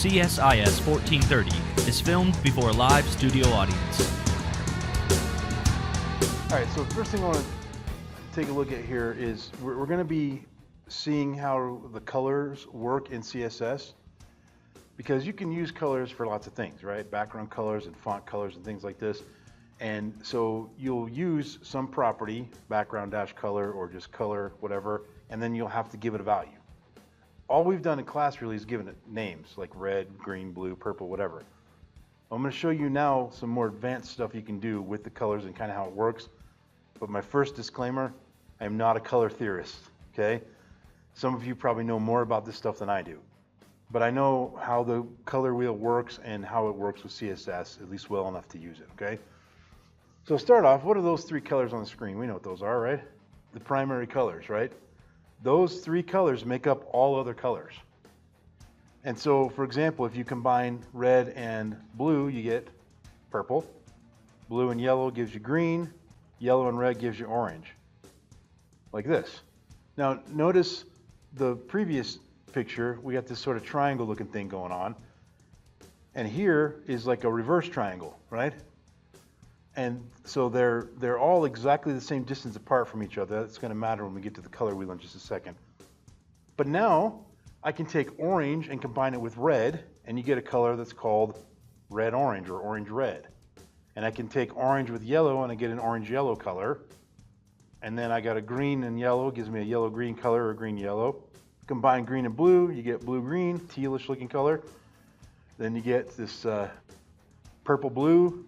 CSIS 1430 is filmed before a live studio audience. All right, so the first thing I want to take a look at here is we're going to be seeing how the colors work in CSS, because you can use colors for lots of things, right? Background colors and font colors and things like this. And so you'll use some property, background-color or just color, whatever, and then you'll have to give it a value. All we've done in class really is given it names like red, green, blue, purple, whatever. I'm going to show you now some more advanced stuff you can do with the colors and kind of how it works. But my first disclaimer, I am not a color theorist, okay? Some of you probably know more about this stuff than I do. But I know how the color wheel works and how it works with CSS, at least well enough to use it, okay? So start off, what are those three colors on the screen? We know what those are, right? The primary colors, right? Those three colors make up all other colors. And so, for example, if you combine red and blue, you get purple. Blue and yellow gives you green. Yellow and red gives you orange. Like this. Now, notice the previous picture, we got this sort of triangle looking thing going on. And here is like a reverse triangle, right? And so they're all exactly the same distance apart from each other. That's going to matter when we get to the color wheel in just a second. But now I can take orange and combine it with red, and you get a color that's called red-orange or orange-red. And I can take orange with yellow and I get an orange-yellow color. And then I got a green and yellow, gives me a yellow-green color or green-yellow. Combine green and blue, you get blue-green, tealish looking color. Then you get this purple-blue,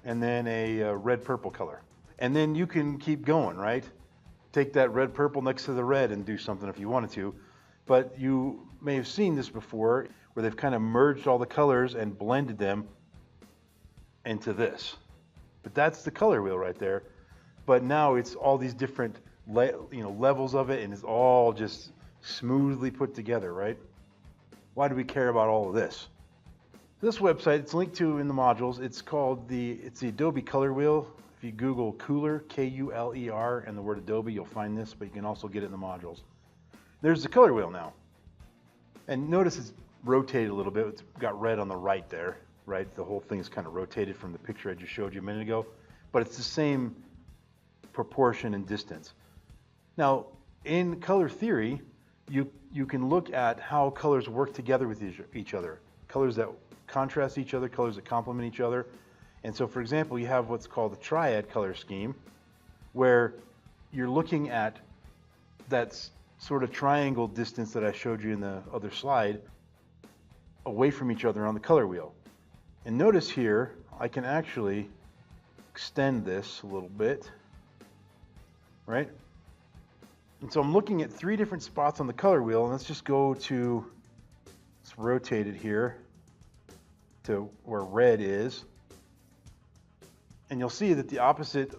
and then a red-purple color. And then you can keep going, right? Take that red-purple next to the red and do something if you wanted to. But you may have seen this before, where they've kind of merged all the colors and blended them into this. But that's the color wheel right there. But now it's all these different levels of it, and it's all just smoothly put together, right? Why do we care about all of this? This website, it's linked to in the modules. It's the Adobe Color Wheel. If you Google Cooler, K-U-L-E-R, and the word Adobe, you'll find this, but you can also get it in the modules. There's the color wheel now. And notice it's rotated a little bit. It's got red on the right there, right? The whole thing is kind of rotated from the picture I just showed you a minute ago, but it's the same proportion and distance. Now, in color theory, you can look at how colors work together with each other. Colors that contrast each other, colors that complement each other. And so, for example, you have what's called the triad color scheme, where you're looking at that sort of triangle distance that I showed you in the other slide away from each other on the color wheel. And notice here, I can actually extend this a little bit, right? And so I'm looking at three different spots on the color wheel, and let's just go to, let's rotate it here to where red is. And you'll see that the opposite,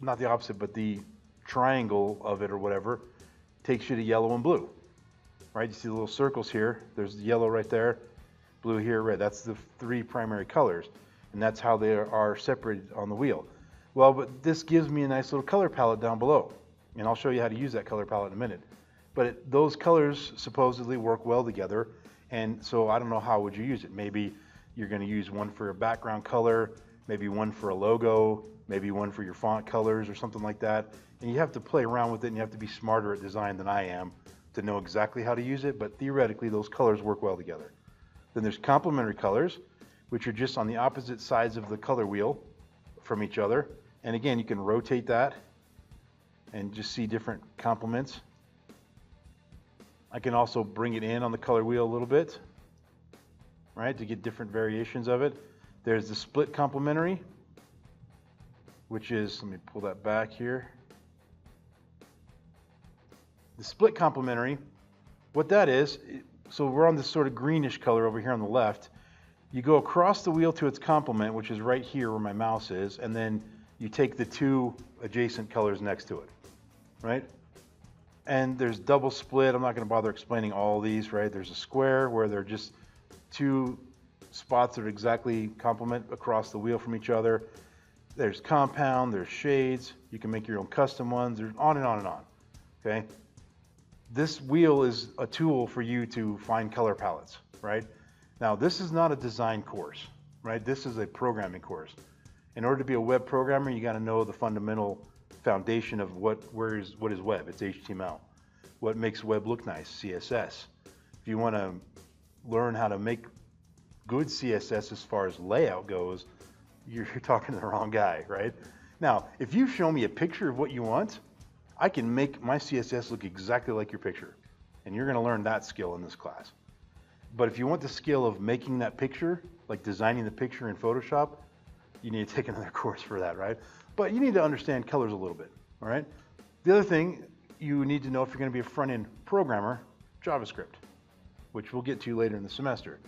not the opposite, but the triangle of it or whatever, takes you to yellow and blue, right? You see the little circles here. There's yellow right there, blue here, red. That's the three primary colors, and that's how they are separated on the wheel. Well, but this gives me a nice little color palette down below, and I'll show you how to use that color palette in a minute. But those colors supposedly work well together, and so I don't know how would you use it. Maybe you're going to use one for a background color, maybe one for a logo, maybe one for your font colors or something like that. And you have to play around with it, and you have to be smarter at design than I am to know exactly how to use it, but theoretically those colors work well together. Then there's complementary colors, which are just on the opposite sides of the color wheel from each other. And again, you can rotate that and just see different complements. I can also bring it in on the color wheel a little bit, right, to get different variations of it. There's the split complementary, which is, let me pull that back here. The split complementary, what that is, so we're on this sort of greenish color over here on the left. You go across the wheel to its complement, which is right here where my mouse is, and then you take the two adjacent colors next to it, right? And there's double split. I'm not going to bother explaining all these, right? There's a square where they're just two spots that are exactly complement across the wheel from each other. There's compound, there's shades. You can make your own custom ones. There's on and on and on, okay? This wheel is a tool for you to find color palettes, right? Now, this is not a design course, right? This is a programming course. In order to be a web programmer, you got to know the fundamental foundation of what is web. It's HTML. What makes web look nice? CSS. If you want to learn how to make good CSS as far as layout goes, you're talking to the wrong guy, right? Now, if you show me a picture of what you want, I can make my CSS look exactly like your picture. And you're going to learn that skill in this class. But if you want the skill of making that picture, like designing the picture in Photoshop, you need to take another course for that, right? But you need to understand colors a little bit, all right? The other thing you need to know if you're going to be a front-end programmer, JavaScript, which we'll get to later in the semester.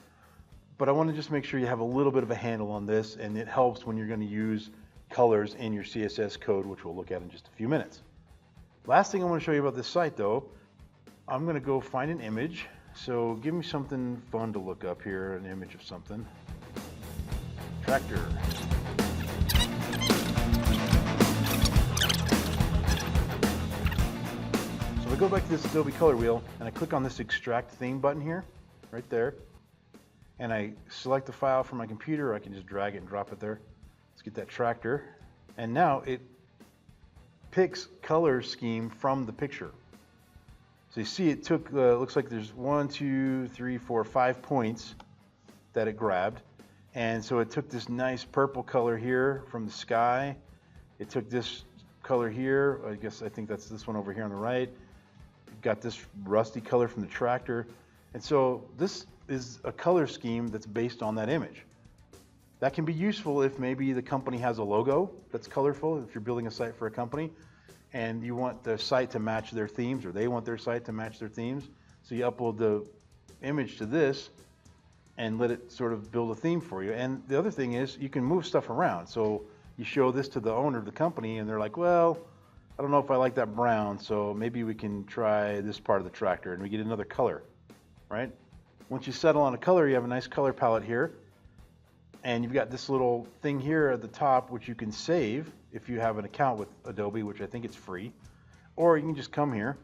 But I want to just make sure you have a little bit of a handle on this, and it helps when you're going to use colors in your CSS code, which we'll look at in just a few minutes. Last thing I want to show you about this site, though, I'm going to go find an image. So give me something fun to look up here, an image of something. Tractor. So I go back to this Adobe Color Wheel, and I click on this Extract Theme button here, right there. And I select the file from my computer, or I can just drag it and drop it there. Let's get that tractor. And now it picks color scheme from the picture. So you see it took, looks like there's 1, 2, 3, 4, 5 points that it grabbed. And so it took this nice purple color here from the sky. It took this color here, I think that's this one over here on the right. It got this rusty color from the tractor. And so this is a color scheme that's based on that image. That can be useful if maybe the company has a logo that's colorful, if you're building a site for a company and you want the site to match their themes, or they want their site to match their themes. So you upload the image to this and let it sort of build a theme for you. And the other thing is you can move stuff around. So you show this to the owner of the company and they're like, well, I don't know if I like that brown, so maybe we can try this part of the tractor, and we get another color, right? Once you settle on a color, you have a nice color palette here. And you've got this little thing here at the top, which you can save if you have an account with Adobe, which I think it's free. Or you can just come here,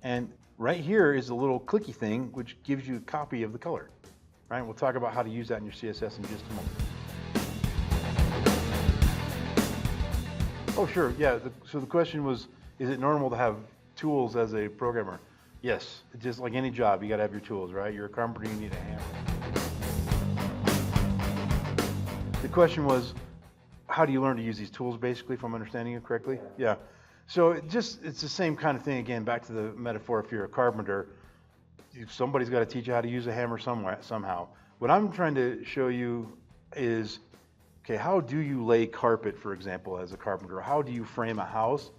and right here is a little clicky thing, which gives you a copy of the color. Right? We'll talk about how to use that in your CSS in just a moment. Oh, sure. Yeah. So the question was, is it normal to have tools as a programmer? Yes. Just like any job, you got to have your tools, right? You're a carpenter, you need a hammer. The question was, how do you learn to use these tools, basically, if I'm understanding you correctly? Yeah. So it's the same kind of thing, again, back to the metaphor. If you're a carpenter, somebody's got to teach you how to use a hammer somehow. What I'm trying to show you is, okay, how do you lay carpet, for example, as a carpenter? How do you frame a house?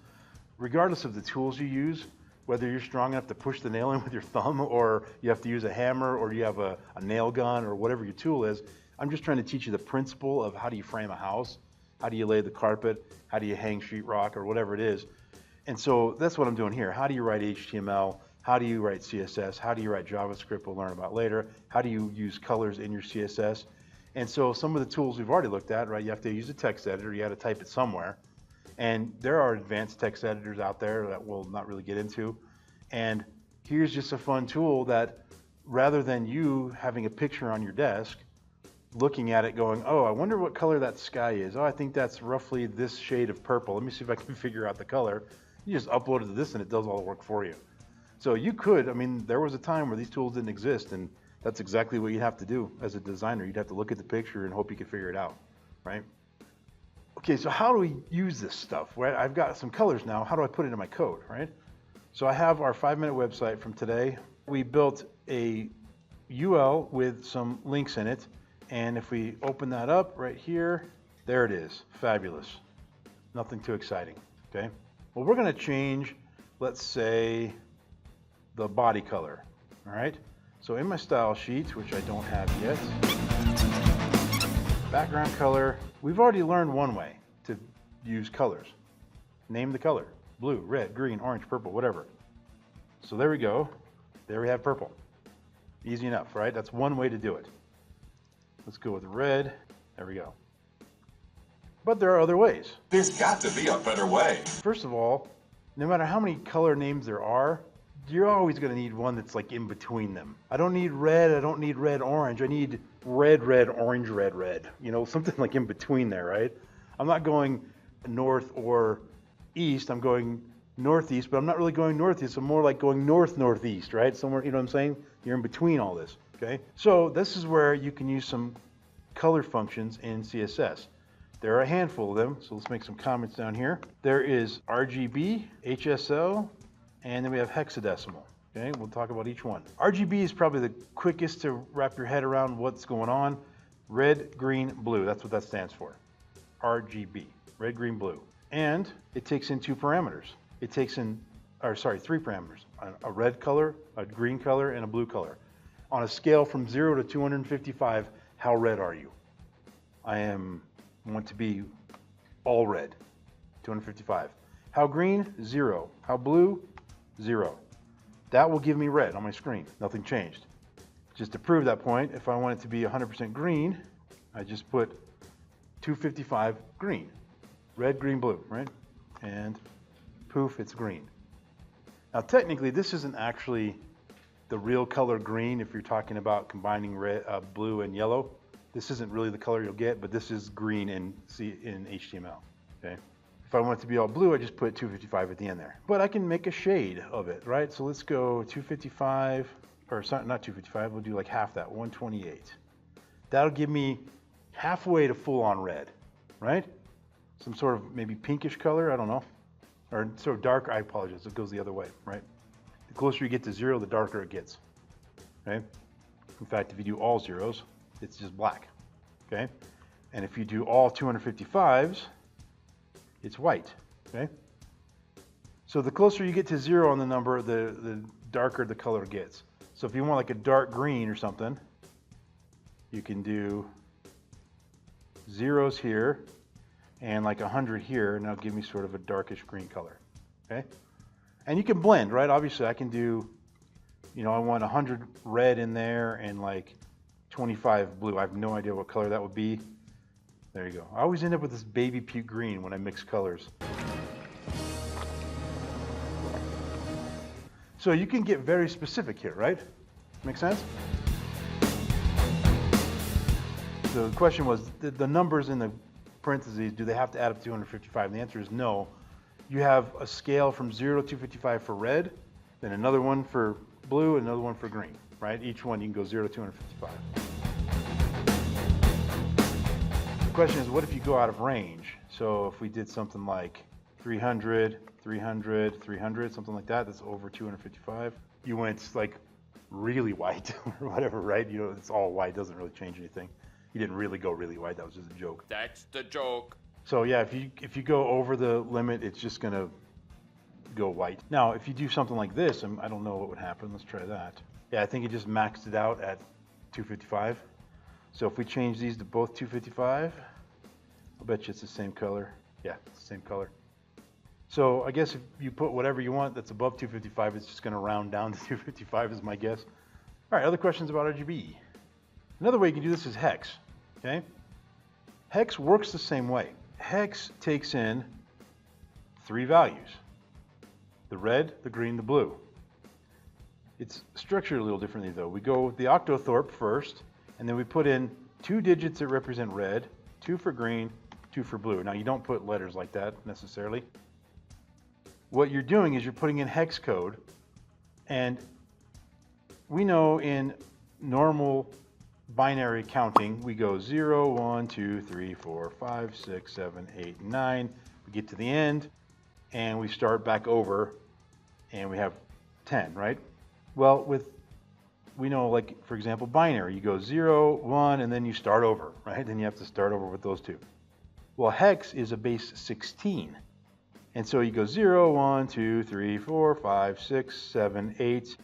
Regardless of the tools you use, whether you're strong enough to push the nail in with your thumb, or you have to use a hammer, or you have a nail gun, or whatever your tool is, I'm just trying to teach you the principle of how do you frame a house, how do you lay the carpet, how do you hang sheetrock, or whatever it is. And so that's what I'm doing here. How do you write HTML? How do you write CSS? How do you write JavaScript? We'll learn about later. How do you use colors in your CSS? And so some of the tools we've already looked at, right? You have to use a text editor. You got to type it somewhere. And there are advanced text editors out there that we'll not really get into. And here's just a fun tool that, rather than you having a picture on your desk, looking at it going, oh, I wonder what color that sky is. Oh, I think that's roughly this shade of purple. Let me see if I can figure out the color. You just upload it to this and it does all the work for you. So you could, I mean, there was a time where these tools didn't exist, and that's exactly what you'd have to do as a designer. You'd have to look at the picture and hope you could figure it out, right? Okay, so how do we use this stuff, right? I've got some colors now. How do I put it in my code, right? So I have our 5-minute website from today. We built a UL with some links in it. And if we open that up right here, there it is. Fabulous. Nothing too exciting, okay? Well, we're going to change, let's say, the body color, all right? So in my style sheet, which I don't have yet, background color, we've already learned one way to use colors. Name the color: blue, red, green, orange, purple, whatever. So there we go. There we have purple. Easy enough, right? That's one way to do it. Let's go with red. There we go. But there are other ways. There's got to be a better way. First of all, no matter how many color names there are, you're always going to need one that's like in between them. I don't need red, I don't need red, orange. I need red, red, orange, red, red. You know, something like in between there, right? I'm not going north or east, I'm going northeast, but I'm not really going northeast. I'm more like going north, northeast, right? Somewhere, you know what I'm saying? You're in between all this, okay? So this is where you can use some color functions in CSS. There are a handful of them, so let's make some comments down here. There is RGB, HSL, and then we have hexadecimal. Okay, we'll talk about each one. RGB is probably the quickest to wrap your head around what's going on. Red, green, blue, that's what that stands for. RGB, red, green, blue. And it takes in two parameters. It takes in, three parameters. A red color, a green color, and a blue color. On a scale from 0 to 255, how red are you? I want to be all red, 255. How green? 0. How blue? 0. That will give me red on my screen. Nothing changed. Just to prove that point, if I want it to be 100% green, I just put 255 green. Red, green, blue, right? And poof, it's green. Now technically, this isn't actually the real color green if you're talking about combining red, blue and yellow. This isn't really the color you'll get, but this is green in HTML, okay? If I want it to be all blue, I just put 255 at the end there. But I can make a shade of it, right? So let's go 255, or not 255, we'll do like half that, 128. That'll give me halfway to full-on red, right? Some sort of maybe pinkish color, I don't know. Or sort of dark, I apologize, it goes the other way, right? The closer you get to 0, the darker it gets, okay? In fact, if you do all zeros, it's just black, okay? And if you do all 255s, it's white, okay? So the closer you get to 0 on the number, the darker the color gets. So if you want like a dark green or something, you can do zeros here and like 100 here, and that'll give me sort of a darkish green color, okay? And you can blend, right? Obviously I can do, you know, I want 100 red in there and like 25 blue. I have no idea what color that would be. There you go. I always end up with this baby puke green when I mix colors. So you can get very specific here, right? Make sense? So the question was, the numbers in the parentheses, do they have to add up to 255? And the answer is no. You have a scale from 0 to 255 for red, then another one for blue, another one for green, right? Each one you can go 0 to 255. The question is, what if you go out of range? So if we did something like 300, 300, 300, something like that, that's over 255. You went like really white or whatever, right? You know, it's all white, doesn't really change anything. You didn't really go really white, that was just a joke. That's the joke. So yeah, if you go over the limit, it's just gonna go white. Now, if you do something like this, I don't know what would happen. Let's try that. Yeah, I think it just maxed it out at 255. So if we change these to both 255, I'll bet you it's the same color. Yeah, it's the same color. So I guess if you put whatever you want that's above 255, it's just gonna round down to 255 is my guess. All right, other questions about RGB? Another way you can do this is hex, okay? Hex works the same way. Hex takes in 3 values: the red, the green, the blue. It's structured a little differently though. We go with the octothorpe first, and then we put in 2 digits that represent red, 2 for green, 2 for blue. Now you don't put letters like that necessarily. What you're doing is you're putting in hex code, and we know in normal binary counting, we go 0, 1, 2, 3, 4, 5, 6, 7, 8, 9. We get to the end, and we start back over, and we have 10, right? Well, we know, like, for example, binary, you go 0, 1, and then you start over, right? Then you have to start over with those two. Well, hex is a base 16. And so you go 0, 1, 2, 3, 4, 5, 6, 7, 8,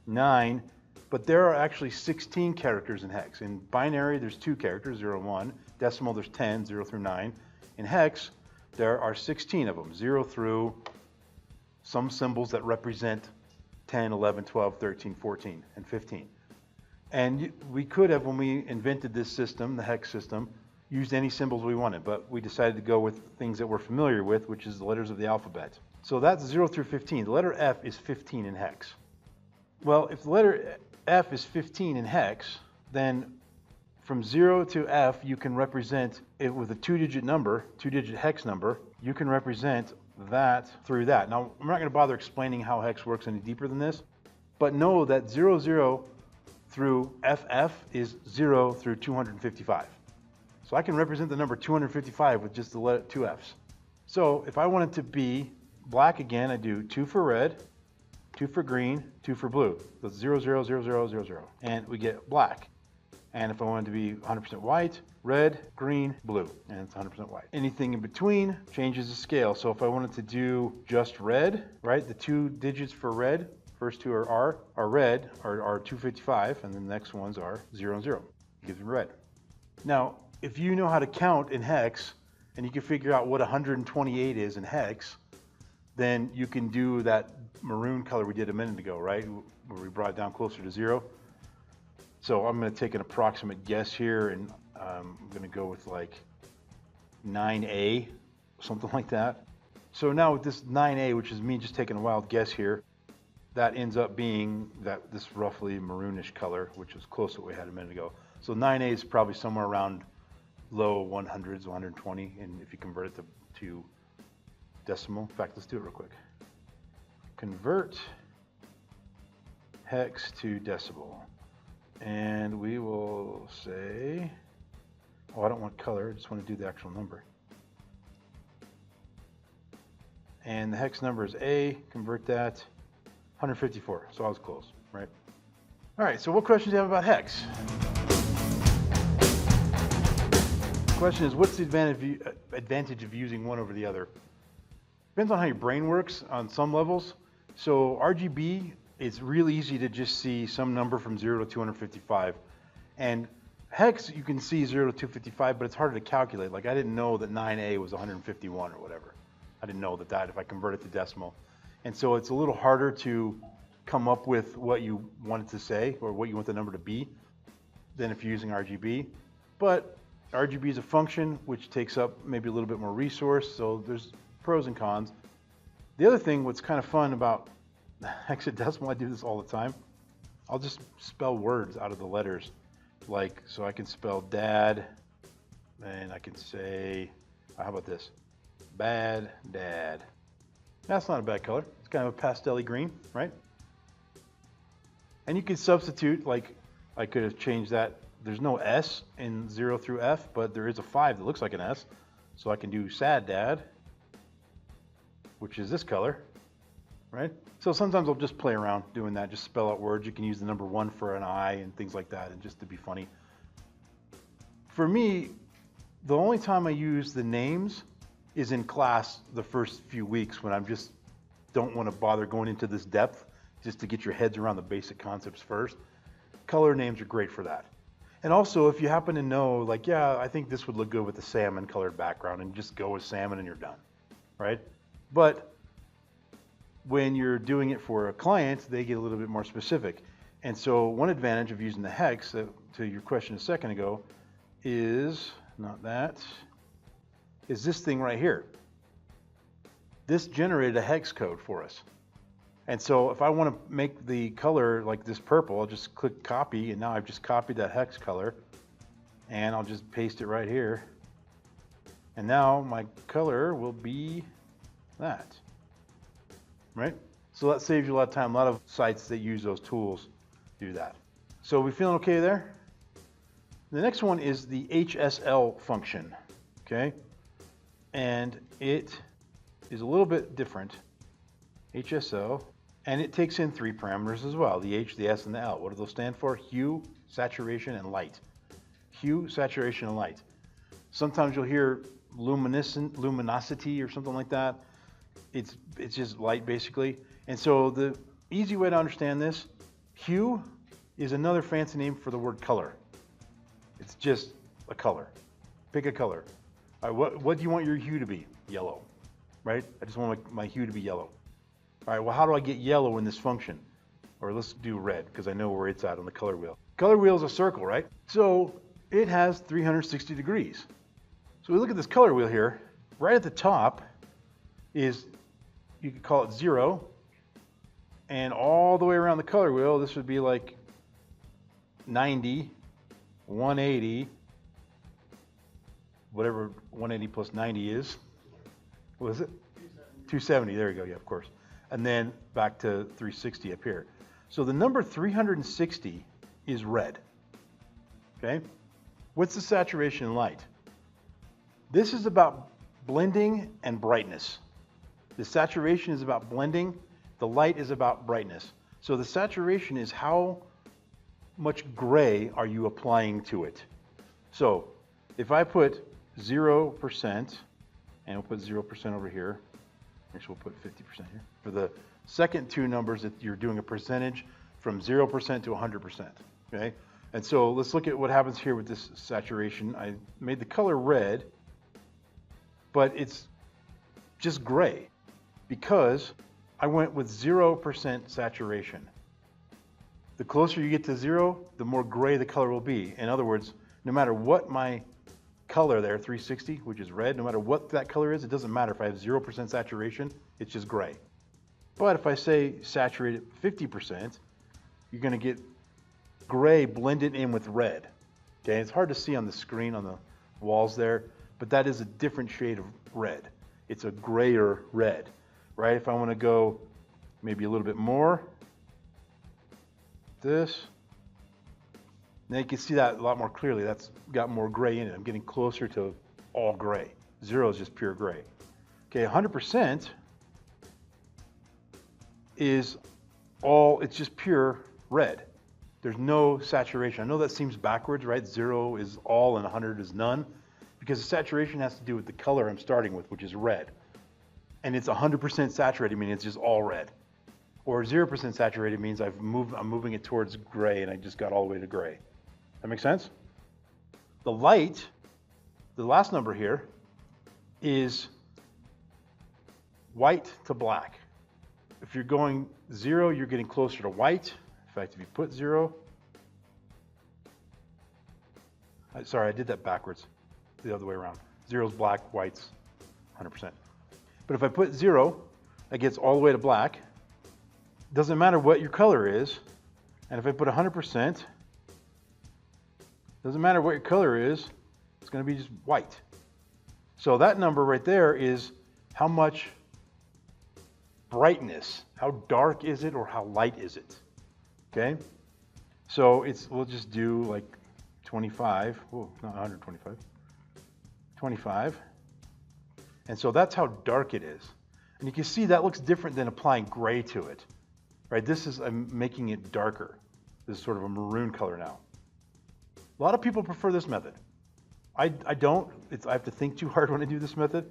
9. But there are actually 16 characters in hex. In binary, there's 2 characters, 0 and 1. Decimal, there's 10, 0 through 9. In hex, there are 16 of them, 0 through some symbols that represent 10, 11, 12, 13, 14, and 15. And we could have, when we invented this system, the hex system, used any symbols we wanted, but we decided to go with things that we're familiar with, which is the letters of the alphabet. So that's 0 through 15. The letter F is 15 in hex. Well, if the letter F is 15 in hex, then from 0 to F, you can represent it with a two-digit number, two-digit hex number. You can represent that through that. Now, I'm not going to bother explaining how hex works any deeper than this, but know that 00 through FF is 0 through 255. So I can represent the number 255 with just the letter, two Fs. So if I want it to be black again, I do 2 for red, 2 for green, 2 for blue. So 0, 0, 0, 0, 0, 0. And we get black. And if I want it to be 100% white, red, green, blue, and it's 100% white. Anything in between changes the scale. So if I wanted to do just red, right, the two digits for red, first two are red, are 255, and the next ones are 0 and 0. Gives me red. Now, if you know how to count in hex, and you can figure out what 128 is in hex, then you can do that maroon color we did a minute ago, right, where we brought it down closer to 0. So I'm going to take an approximate guess here, and I'm going to go with like 9A, something like that. So now with this 9A, which is me just taking a wild guess here, that ends up being this roughly maroonish color, which is close to what we had a minute ago. So 9A is probably somewhere around low 100s, 120, and if you convert it to decimal, in fact, let's do it real quick. Convert hex to decimal. And we will say, oh, I don't want color, I just want to do the actual number. And the hex number is A, convert that, 154, so I was close, right? All right, so what questions do you have about hex? The question is, what's the advantage of using one over the other? Depends on how your brain works on some levels. So RGB, it's really easy to just see some number from 0 to 255. And hex, you can see 0 to 255, but it's harder to calculate. Like I didn't know that 9A was 151 or whatever. I didn't know that if I convert it to decimal. And so it's a little harder to come up with what you wanted to say or what you want the number to be than if you're using RGB. But RGB is a function which takes up maybe a little bit more resource, so there's pros and cons. The other thing, what's kind of fun about hexadecimal, I do this all the time. I'll just spell words out of the letters. Like, so I can spell dad, and I can say, how about this? Bad dad. That's not a bad color. It's kind of a pastel-y green, right? And you can substitute, like, I could have changed that. There's no S in 0 through F, but there is a 5 that looks like an S. So I can do sad dad, which is this color, right? So sometimes I'll just play around doing that, just spell out words. You can use the number 1 for an I and things like that, and just to be funny. For me, the only time I use the names is in class the first few weeks when I just don't want to bother going into this depth, just to get your heads around the basic concepts first. Color names are great for that. And also, if you happen to know, like, yeah, I think this would look good with a salmon colored background, and just go with salmon and you're done, right? But when you're doing it for a client, they get a little bit more specific. And so one advantage of using the hex, to your question a second ago, is, not that, is this thing right here. This generated a hex code for us. And so if I want to make the color like this purple, I'll just click copy, and now I've just copied that hex color, and I'll just paste it right here. And now my color will be that, right? So that saves you a lot of time. A lot of sites that use those tools do that. So we feeling okay there? The next one is the HSL function, okay? And it is a little bit different, HSL, and it takes in 3 parameters as well, the H, the S, and the L. What do those stand for? Hue, saturation, and light. Hue, saturation, and light. Sometimes you'll hear luminosity or something like that. It's just light, basically. And so the easy way to understand this, hue is another fancy name for the word color. It's just a color. Pick a color. All right, what do you want your hue to be? Yellow, right? I just want my hue to be yellow. All right, well, how do I get yellow in this function? Or let's do red, because I know where it's at on the color wheel. Color wheel is a circle, right? So it has 360 degrees. So we look at this color wheel here. Right at the top is you could call it 0. And all the way around the color wheel, this would be like 90, 180, whatever 180 plus 90 is. What is it? 270. There you go. Yeah, of course. And then back to 360 up here. So the number 360 is red. Okay? What's the saturation in light? This is about blending and brightness. The saturation is about blending. The light is about brightness. So the saturation is how much gray are you applying to it. So if I put 0%, and we'll put 0% over here, actually we'll put 50% here. For the second two numbers, that you're doing a percentage from 0% to 100%, okay? And so let's look at what happens here with this saturation. I made the color red, but it's just gray because I went with 0% saturation. The closer you get to 0, the more gray the color will be. In other words, no matter what my color there, 360, which is red, no matter what that color is, it doesn't matter. If I have 0% saturation, it's just gray. But if I say saturate it 50%, you're going to get gray blended in with red. Okay, it's hard to see on the screen on the walls there, but that is a different shade of red. It's a grayer red, right? If I want to go maybe a little bit more, this, now you can see that a lot more clearly. That's got more gray in it. I'm getting closer to all gray. 0 is just pure gray. Okay, 100% is all, it's just pure red. There's no saturation. I know that seems backwards, right? 0 is all and 100 is none, because the saturation has to do with the color I'm starting with, which is red. And it's 100% saturated, meaning it's just all red. Or 0% saturated means I'm moving it towards gray and I just got all the way to gray. That makes sense? The light, the last number here, is white to black. If you're going 0, you're getting closer to white. In fact, if you put 0, sorry, I did that backwards, the other way around. 0 is black, white's 100%. But if I put 0, that gets all the way to black. Doesn't matter what your color is. And if I put 100%, doesn't matter what your color is, it's going to be just white. So that number right there is how much brightness, how dark is it or how light is it? Okay? So we'll just do like 25, oh, not 125, 25. And so that's how dark it is. And you can see that looks different than applying gray to it, right? This is, I'm making it darker. This is sort of a maroon color now. A lot of people prefer this method. I don't. I have to think too hard when I do this method.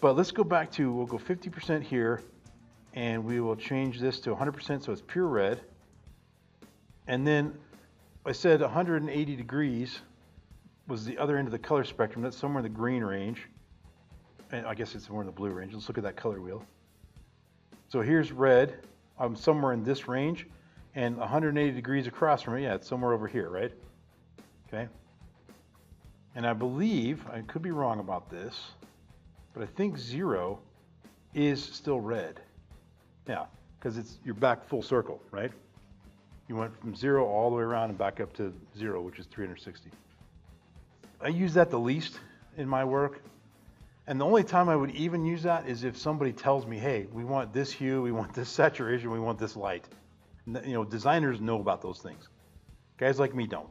But let's go back to, we'll go 50% here, and we will change this to 100% so it's pure red. And then I said 180 degrees was the other end of the color spectrum. That's somewhere in the green range. And I guess it's somewhere in the blue range. Let's look at that color wheel. So here's red. I'm somewhere in this range. And 180 degrees across from it, yeah, it's somewhere over here, right? Okay. And I believe, I could be wrong about this, but I think 0 is still red. Yeah, because you're back full circle, right? You went from 0 all the way around and back up to 0, which is 360. I use that the least in my work. And the only time I would even use that is if somebody tells me, hey, we want this hue, we want this saturation, we want this light. You know, designers know about those things. Guys like me don't.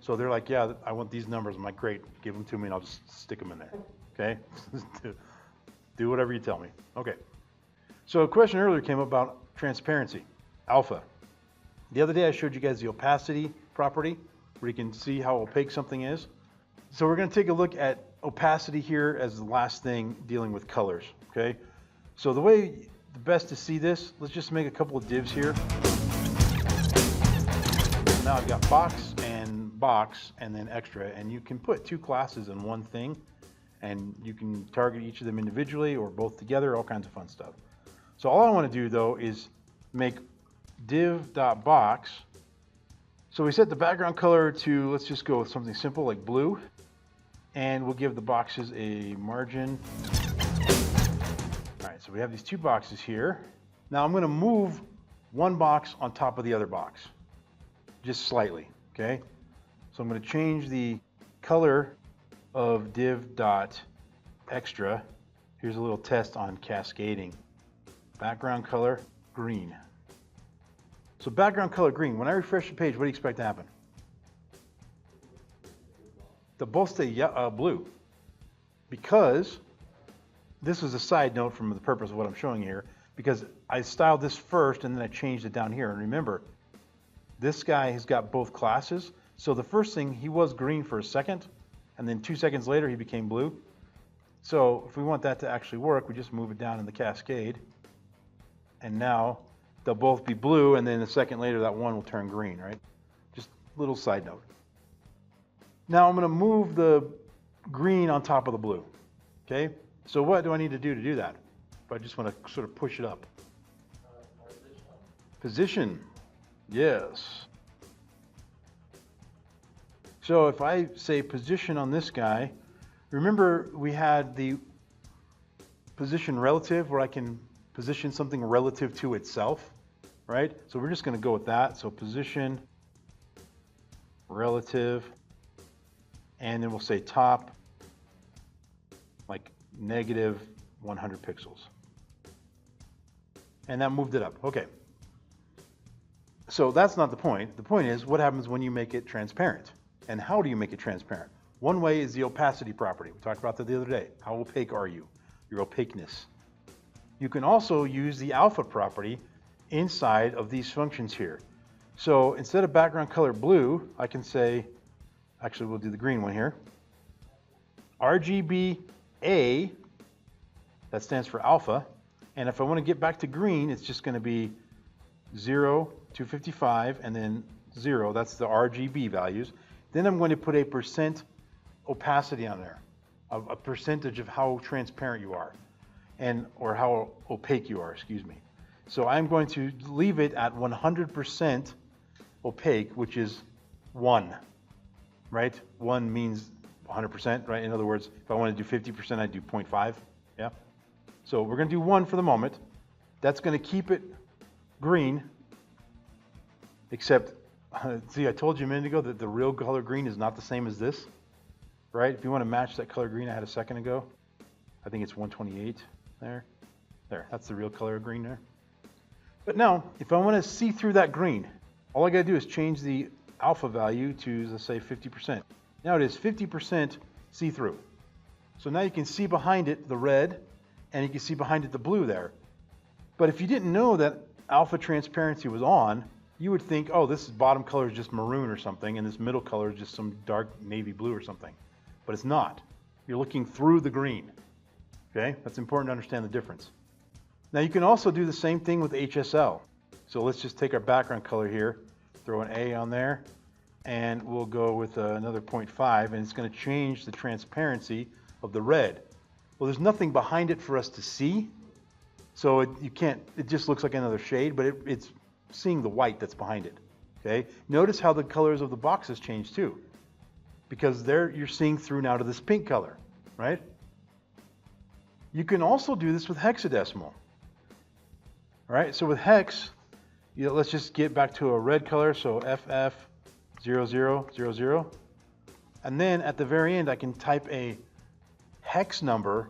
So they're like, yeah, I want these numbers. I'm like, great, give them to me and I'll just stick them in there. Okay? Do whatever you tell me. Okay. So a question earlier came up about transparency, alpha. The other day I showed you guys the opacity property, where you can see how opaque something is. So we're going to take a look at opacity here as the last thing dealing with colors, okay? So the best to see this, let's just make a couple of divs here. Now I've got box and then extra, and you can put two classes in one thing, and you can target each of them individually or both together, all kinds of fun stuff. So all I want to do though is make div.box. So we set the background color to, let's just go with something simple like blue, and we'll give the boxes a margin. All right, so So we have these two boxes here. Now I'm going to move one box on top of the other box, just slightly, okay? So I'm going to change the color of div.extra. Here's a little test on cascading. Background color, green. So background color green, when I refresh the page, what do you expect to happen? They'll both stay blue, because this is a side note from the purpose of what I'm showing here, because I styled this first and then I changed it down here. And remember, this guy has got both classes. So the first thing, he was green for a second, and then 2 seconds later he became blue. So if we want that to actually work, we just move it down in the cascade. And now they'll both be blue, and then a second later that one will turn green, right? Just a little side note. Now I'm going to move the green on top of the blue, okay? So what do I need to do that? If I just want to sort of push it up. Position, yes. So if I say position on this guy, remember we had the position relative where I can position something relative to itself, right? So we're just going to go with that. So position relative, and then we'll say top, like negative 100 pixels. And that moved it up. Okay. So that's not the point. The point is, what happens when you make it transparent? And how do you make it transparent? One way is the opacity property. We talked about that the other day. How opaque are you? Your opaqueness. You can also use the alpha property inside of these functions here. So instead of background color blue, I can say, actually we'll do the green one here. RGBA, that stands for alpha. And if I want to get back to green, it's just going to be 0, 255, and then 0. That's the RGB values. Then I'm going to put a % opacity on there, a percentage of how transparent you are, or how opaque you are, excuse me. So I'm going to leave it at 100% opaque, which is 1, right? 1 means 100%, right? In other words, if I want to do 50%, I'd do 0.5, yeah? So we're going to do 1 for the moment. That's going to keep it green, except, see, I told you a minute ago that the real color green is not the same as this, right? If you want to match that color green I had a second ago, I think it's 128 there. There, that's the real color of green there. But now, if I want to see through that green, all I got to do is change the alpha value to, let's say, 50%. Now it is 50% see-through. So now you can see behind it the red, and you can see behind it the blue there. But if you didn't know that alpha transparency was on, you would think, oh, this bottom color is just maroon or something, and this middle color is just some dark navy blue or something. But it's not. You're looking through the green. Okay, that's important to understand the difference. Now you can also do the same thing with HSL. So let's just take our background color here, throw an A on there, and we'll go with another 0.5, and it's going to change the transparency of the red. Well, there's nothing behind it for us to see, so it just looks like another shade, but it's seeing the white that's behind it. Okay, notice how the colors of the boxes change too, because there you're seeing through now to this pink color, right? You can also do this with hexadecimal. All right, so with hex, let's just get back to a red color, so FF0000, and then at the very end I can type a hex number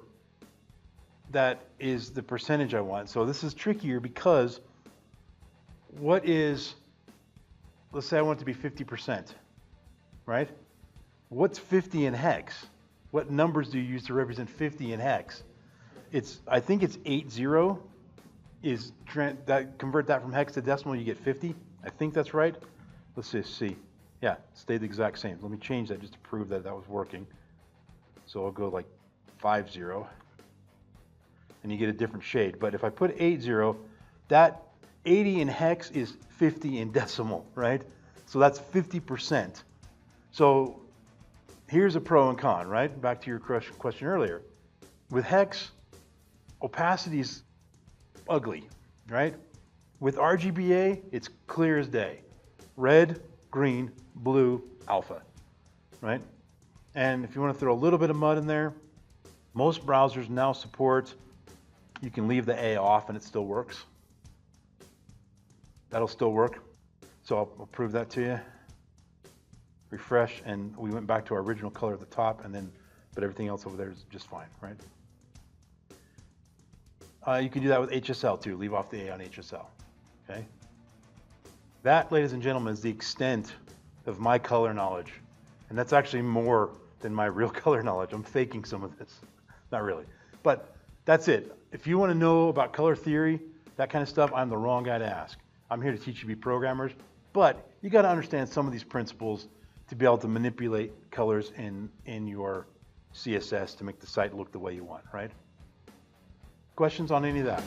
that is the percentage I want. So this is trickier because what is, let's say I want it to be 50%, right? What's 50 in hex? What numbers do you use to represent 50 in hex? I think it's 80 is, convert that from hex to decimal, you get 50. I think that's right. Let's just see. Yeah, stayed the exact same. Let me change that just to prove that that was working. So I'll go like 50, and you get a different shade. But if I put 80, that 80 in hex is 50 in decimal, right? So that's 50%. So here's a pro and con, right? Back to your question earlier. With hex, opacity is ugly, right? With RGBA, it's clear as day. Red, green, blue, alpha, right? And if you want to throw a little bit of mud in there, most browsers now support You can leave the A off and it still works. That'll still work. So I'll prove that to you. Refresh, and we went back to our original color at the top, and then, but everything else over there is just fine, right? You can do that with HSL too. Leave off the A on HSL, okay? That, ladies and gentlemen, is the extent of my color knowledge. And that's actually more than my real color knowledge. I'm faking some of this. Not really. But that's it. If you want to know about color theory, that kind of stuff, I'm the wrong guy to ask. I'm here to teach you to be programmers, but you got to understand some of these principles to be able to manipulate colors in your CSS to make the site look the way you want, right? Questions on any of that?